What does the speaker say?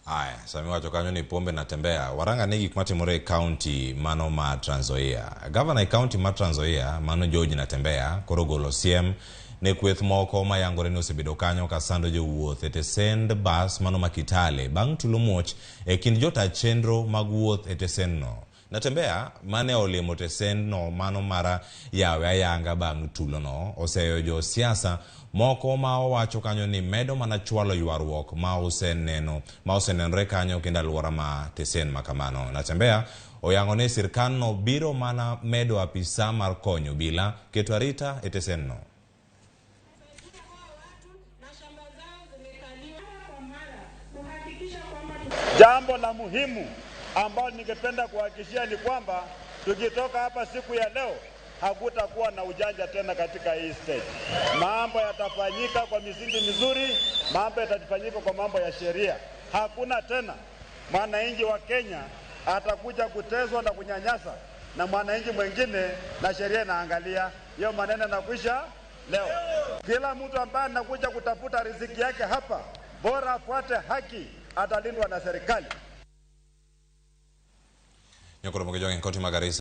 Haya, sami wacho kanyo ni pombe natembea. Waranga nigi kumatimore kaonti mano ma Trans-Nzoia. Governor kaonti ma Trans-Nzoia mano George natembea koro golo siem ne kweth moko mayangore ni osebedo kanyo ka sando jowuoth e tesend bus mano ma Kitale bang' tulo muoch e kind jota chenro mag wuoth e tesend no. Natembea mane olimo tesend no mano mara yawe ayanga bang' tulo no oseyo jo siasa moko ma owacho kanyo ni medo mana chwalo ywaruok ma osenenre kanyo kendo alwora ma tesend makamano. Natembea oyango ne sirkal no biro mana medo apisa mar konyo bila keto arita e tesend no. Jambo la muhimu ambalo ningependa kuhakikishia ni kwamba tukitoka hapa siku ya leo hakutakuwa na ujanja tena katika hii state. Mambo yatafanyika kwa misingi mizuri, mambo yatafanyika kwa mambo ya sheria. Hakuna tena mwananchi wa Kenya atakuja kutezwa na kunyanyasa na mwananchi mwingine na sheria inaangalia. Hiyo maneno yanakwisha leo. Kila mtu ambaye anakuja kutafuta riziki yake hapa bora afuate haki, atalindwa na serikali. Nyokoro Mogejonge Koti Magarisa.